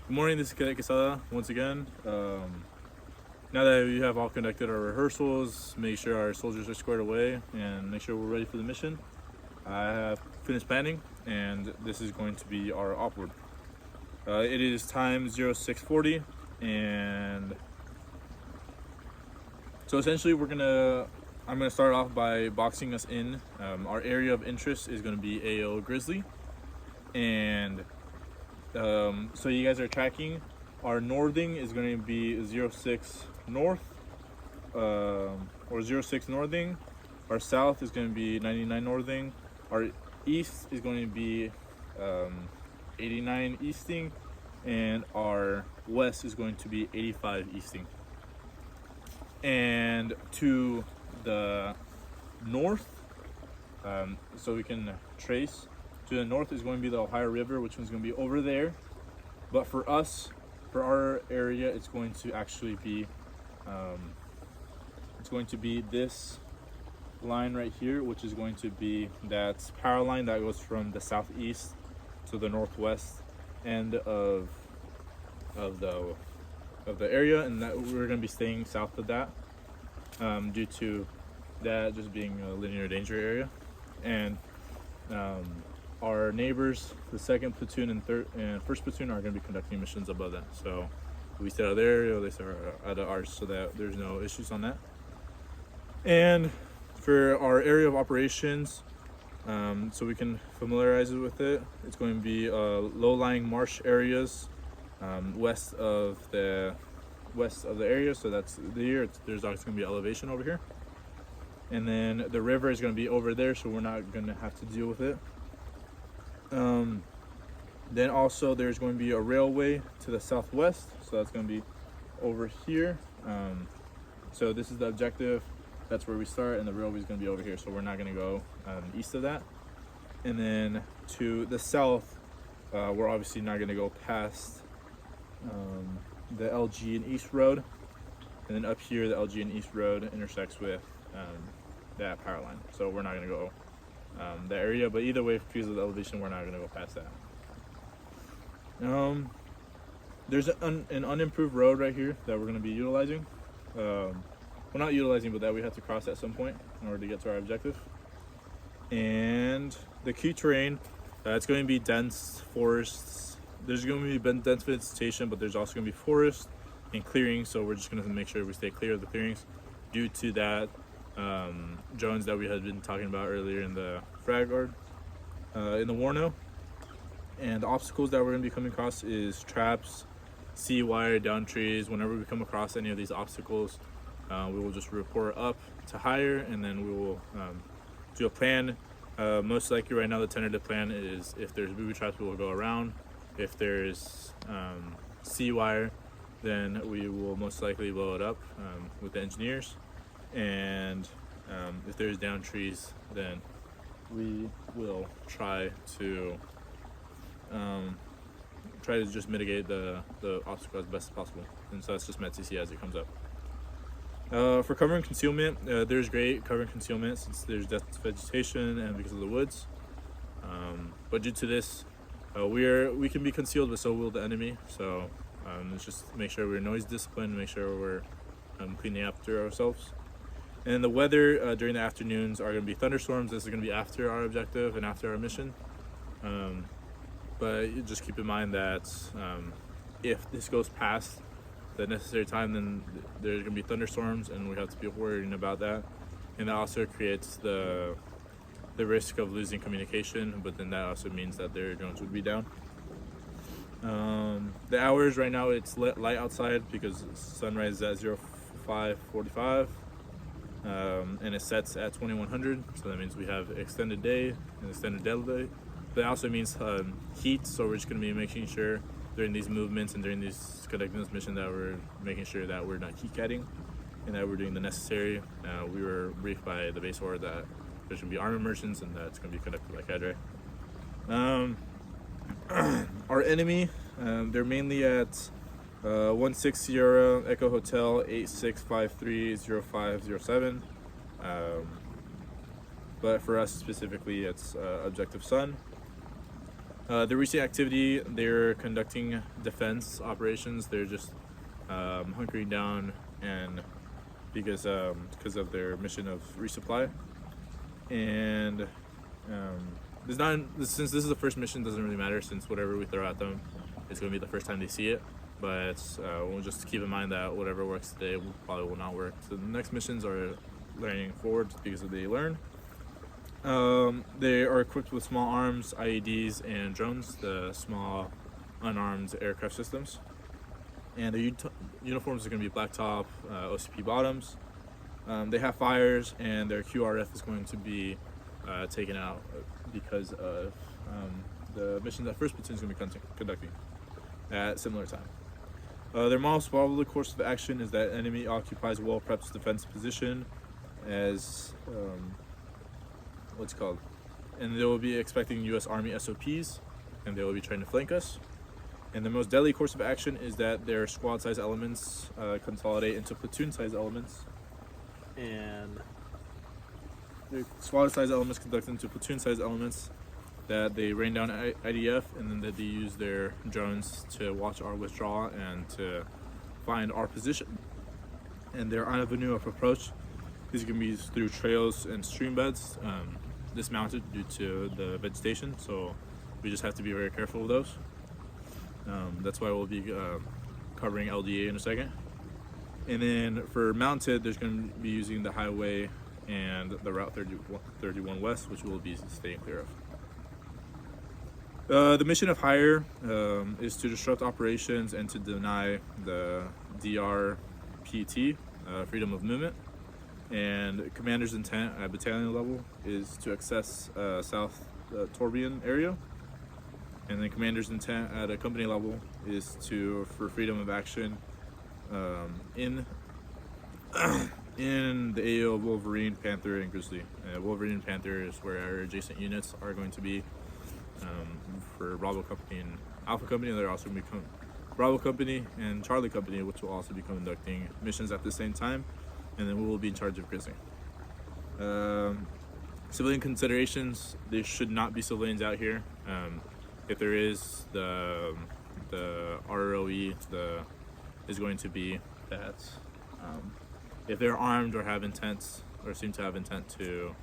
Good morning, this is Pt.1 QUEZADA once again. Now that we have all conducted our rehearsals, make sure our soldiers are squared away, and make sure we're ready for the mission, I have finished planning, and this is going to be our OPORD. It is time 0640, and so essentially I'm gonna start off by boxing us in. Our area of interest is going to be AO Grizzly, and so you guys are tracking. Our northing is going to be 06 north, or 06 northing. Our south is going to be 99 northing. Our east is going to be 89 easting, and our west is going to be 85 easting. And to the north, so we can trace, to the north is going to be the Ohio River, which one's going to be over there. But for us, for our area, it's going to actually be this line right here, which is going to be that power line that goes from the southeast to the northwest end of the area, and that we're going to be staying south of that due to that just being a linear danger area. And our neighbors, the 2nd platoon and 1st platoon, are going to be conducting missions above that. So we stay out of their area, they stay out of ours, so that there's no issues on that. And for our area of operations, so we can familiarize it with it, it's going to be low-lying marsh areas west of the area. So that's there's also going to be elevation over here, and then the river is going to be over there, so we're not going to have to deal with it. Then also there's going to be a railway to the southwest, so that's going to be over here. So this is the objective, that's where we start, and the railway is going to be over here, so we're not going to go east of that. And then to the south, we're obviously not going to go past the LG and East Road, and then up here the LG and East Road intersects with that power line, so we're not going to go the area. But either way, because of the elevation, we're not going to go past that. There's an unimproved road right here that we're going to be utilizing. Well, not utilizing, but that we have to cross at some point in order to get to our objective. And the key terrain, it's going to be dense forests. There's going to be dense vegetation, but there's also going to be forest and clearings, so we're just going to make sure we stay clear of the clearings due to that drones that we had been talking about earlier in the frag guard, in the Warno. And the obstacles that we're going to be coming across is traps, C-wire, down trees. Whenever we come across any of these obstacles, we will just report up to higher, and then we will do a plan. Most likely right now the tentative plan is, if there's booby traps, we will go around. If there's C-wire, then we will most likely blow it up with the engineers. And if there's down trees, then we will try to just mitigate the obstacle as best as possible. And so that's just METCC as it comes up. For cover and concealment, there's great cover and concealment since there's dense vegetation and because of the woods. But due to this, we can be concealed, but so will the enemy. So let's just make sure we're noise disciplined, make sure we're cleaning after ourselves. And the weather during the afternoons are going to be thunderstorms. This is going to be after our objective and after our mission. But just keep in mind that if this goes past the necessary time, then there's going to be thunderstorms, and we have to be worrying about that. And that also creates the risk of losing communication, but then that also means that their drones would be down. The hours right now, it's light outside because sunrise is at 05:45, and it sets at 2100, so that means we have extended day and extended day. That also means heat, so we're just going to be making sure during these movements and during these conducting this mission that we're making sure that we're not heat catting and that we're doing the necessary. We were briefed by the base order that there's going to be arm immersions and that's going to be conducted by cadre. Our enemy, they're mainly at 16 Sierra Echo Hotel 86530507. But for us specifically, it's Objective Sun. The recent activity, they're conducting defense operations. They're just hunkering down and because of their mission of resupply. And since this is the first mission, doesn't really matter, since whatever we throw at them, it's going to be the first time they see it. But we'll just keep in mind that whatever works today probably will not work. So the next missions are learning forward because they learn. They are equipped with small arms, IEDs, and drones, the small unarmed aircraft systems. And their uniforms are going to be black top, OCP bottoms. They have fires, and their QRF is going to be taken out because of the mission that 1st Platoon is going to be conducting at similar time. Their most probable course of action is that enemy occupies a well-prepped defense position as and they will be expecting U.S. Army SOPs, and they will be trying to flank us. And the most deadly course of action is that their squad-size elements consolidate into platoon-size elements, and the squad-size elements conduct into platoon-size elements, that they rain down IDF, and then that they use their drones to watch our withdrawal and to find our position. And their avenue of approach is going to be through trails and stream beds, dismounted due to the vegetation, so we just have to be very careful of those. That's why we'll be covering LDA in a second. And then for mounted, there's going to be using the highway and the Route 31 West, which we'll be staying clear of. The mission of HIRE is to disrupt operations and to deny the DRPT, freedom of movement. And commander's intent at battalion level is to access South Torbion area. And then commander's intent at a company level is for freedom of action in the AO of Wolverine, Panther, and Grizzly. Wolverine and Panther is where our adjacent units are going to be for Bravo Company and Alpha Company. They're also going to become Bravo Company and Charlie Company, which will also be conducting missions at the same time. And then we will be in charge of Grizzly. Civilian considerations, there should not be civilians out here. If there is, the ROE is going to be that if they're armed or have intent or seem to have intent to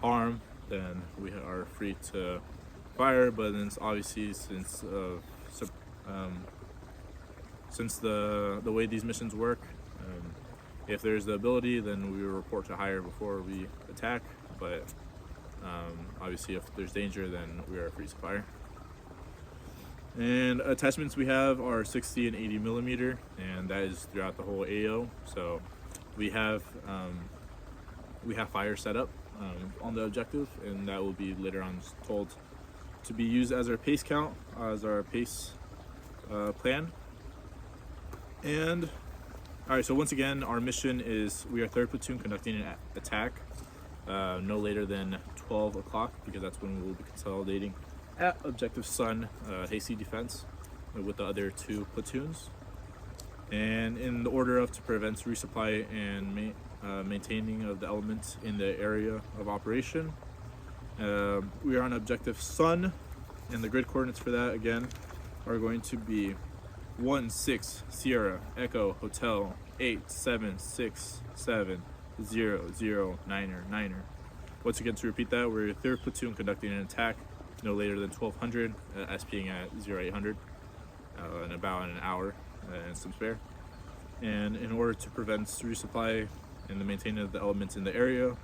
harm, then we are free to fire. But then obviously, since the way these missions work, if there's the ability, then we will report to HIRE before we attack. But obviously, if there's danger, then we are free to fire. And attachments we have are 60 and 80 millimeter, and that is throughout the whole AO. So we have fire set up on the objective, and that will be later on told to be used as our pace count, as our pace plan. And all right, so once again, our mission is we are 3rd Platoon conducting an attack no later than 12 o'clock, because that's when we will be consolidating at Objective Sun, Hasty Defense, with the other 2 platoons. And in the order of to prevent resupply and maintaining of the elements in the area of operation, we are on Objective Sun, and the grid coordinates for that again are going to be 16 Sierra Echo Hotel 8767 00 9er. Once again, to repeat that, we're 3rd Platoon conducting an attack no later than 1200, SPing at 0800 in about an hour and some spare. And in order to prevent resupply and the maintaining of the elements in the area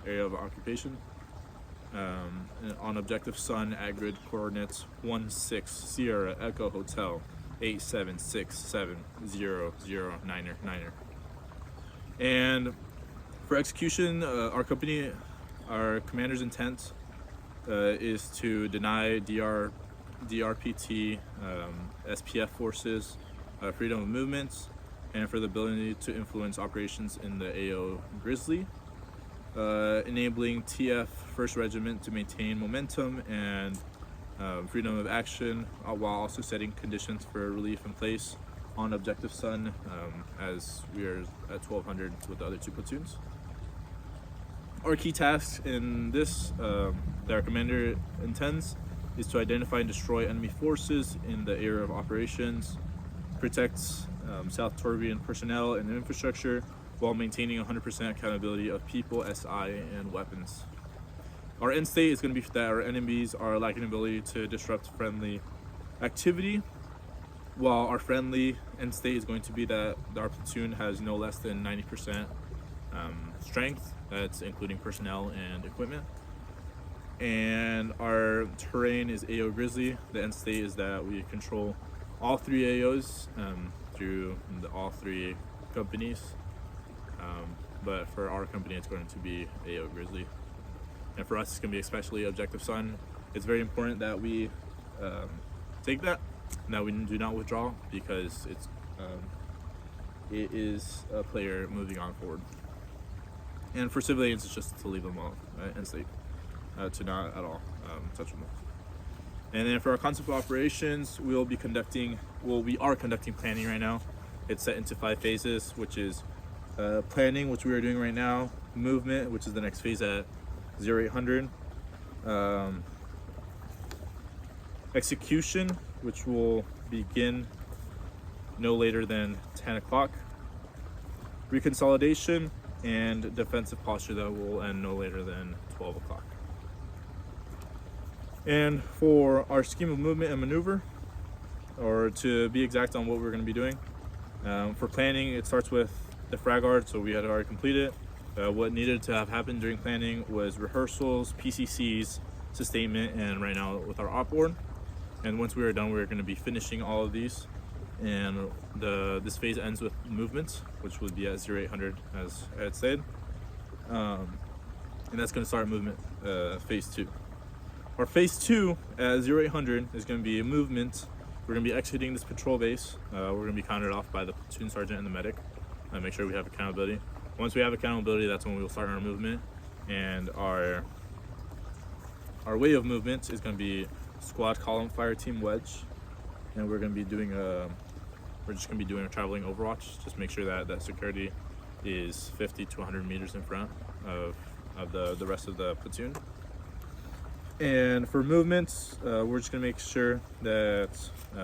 of occupation, on Objective Sun at grid coordinates 16 Sierra Echo Hotel 8767 00 9er. And for execution, our commander's intent is to deny DRPT, SPF forces freedom of movement, and for the ability to influence operations in the AO Grizzly, enabling TF 1st Regiment to maintain momentum and freedom of action, while also setting conditions for relief in place on Objective Sun, as we are at 1200 with the other 2 platoons. Our key tasks in this that our commander intends is to identify and destroy enemy forces in the area of operations, protect South Torbian personnel and infrastructure while maintaining 100% accountability of people, SI, and weapons. Our end state is going to be that our enemies are lacking ability to disrupt friendly activity, while our friendly end state is going to be that our platoon has no less than 90% strength. That's including personnel and equipment. And our terrain is AO Grizzly. The end state is that we control all 3 AOs through all 3 companies. But for our company, it's going to be AO Grizzly. And for us, it's going to be especially Objective Sun. It's very important that we take that, and that we do not withdraw, because it is a player moving on forward. And for civilians, it's just to leave them alone, right? And state, to not at all touch them. And then for our concept of operations, we are conducting planning right now. It's set into 5 phases, which is planning, which we are doing right now, movement, which is the next phase at 0800, execution, which will begin no later than 10 o'clock, reconsolidation, and defensive posture that will end no later than 12 o'clock. And for our scheme of movement and maneuver, or to be exact on what we're going to be doing, for planning, it starts with the frag art, so we had already completed. What needed to have happened during planning was rehearsals, PCCs, sustainment, and right now with our OPORD. And once we are done, we're going to be finishing all of these. And this phase ends with movements, which would be at 0800, as I had said. And that's going to start movement phase 2. Our phase 2 at 0800 is going to be a movement. We're going to be exiting this patrol base. We're going to be counted off by the platoon sergeant and the medic. Make sure we have accountability. Once we have accountability, that's when we will start our movement. And our way of movement is going to be squad, column, fire team, wedge. And we're going to be doing a traveling overwatch. Just make sure that security is 50 to 100 meters in front of the rest of the platoon. And for movements, we're just going to make sure that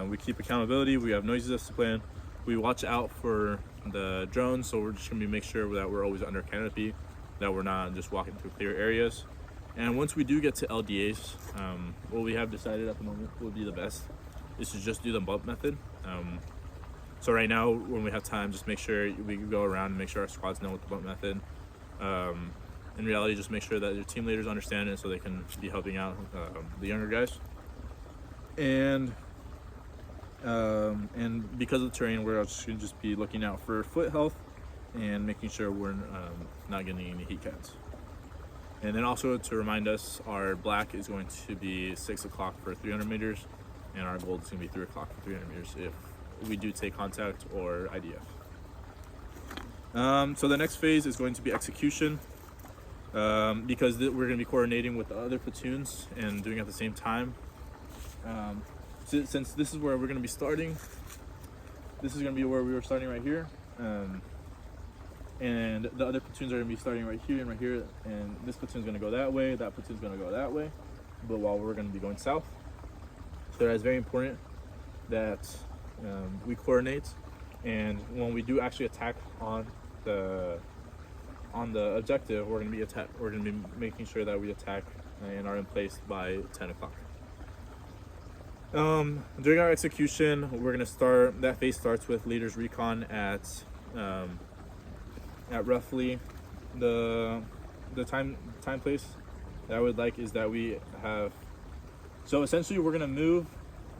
we keep accountability, we have noise discipline, we watch out for the drones, so we're just going to make sure that we're always under canopy, that we're not just walking through clear areas. And once we do get to LDAs, what we have decided at the moment would be the best is to just do the bump method. So right now, when we have time, just make sure we go around and make sure our squads know what the bump method. In reality, just make sure that your team leaders understand it so they can be helping out the younger guys. And because of the terrain, we're just going to just be looking out for foot health and making sure we're not getting any heat cats. And then also to remind us, our black is going to be 6 o'clock for 300 meters, and our gold is going to be 3 o'clock for 300 meters if we do take contact or IDF. So the next phase is going to be execution, because we're going to be coordinating with the other platoons and doing it at the same time. Since this is where we're going to be starting, this is going to be where we were starting right here. And the other platoons are going to be starting right here and right here, and this platoon's going to go that way, that platoon's going to go that way, but while we're going to be going south. So it's very important that we coordinate, and when we do actually attack on the objective, we're going to be making sure that we attack and are in place by 10 o'clock. During our execution, we're going to start, that phase starts with leaders recon at roughly the time place that I would like is that we have. So essentially, we're gonna move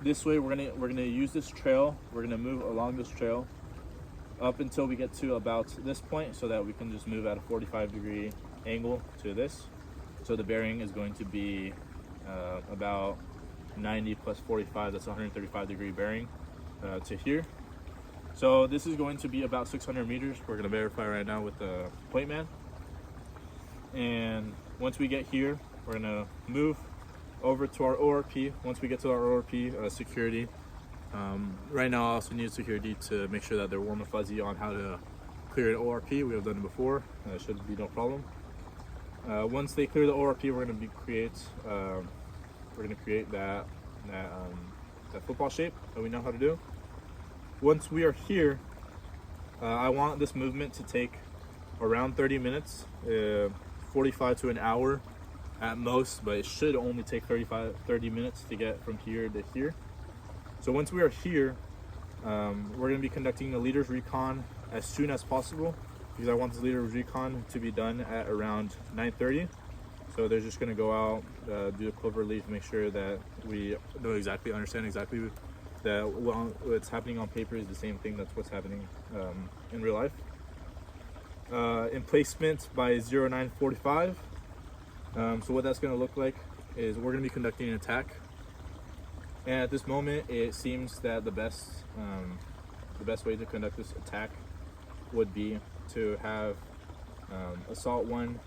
this way. We're gonna use this trail. We're gonna move along this trail up until we get to about this point, so that we can just move at a 45-degree angle to this. So the bearing is going to be about 90 plus 45. That's 135-degree bearing to here. So this is going to be about 600 meters. We're going to verify right now with the point man. And once we get here, we're going to move over to our ORP. Once we get to our ORP, security. Right now I also need security to make sure that they're warm and fuzzy on how to clear an ORP. We have done it before. Should be no problem. Once they clear the ORP, we're going to create we're going to create that football shape that we know how to do. Once we are here, I want this movement to take around 30 minutes, 45 to an hour at most, but it should only take 30 minutes to get from here to here. So once we are here, we're going to be conducting the leader's recon as soon as possible, because I want the leader's recon to be done at around 9:30. So they're just going to go out, do the clover leaf, make sure that we understand exactly that what's happening on paper is the same thing that's what's happening in real life. Emplacement by 09:45. So what that's going to look like is we're going to be conducting an attack. And at this moment, it seems that the best way to conduct this attack would be to have Assault 1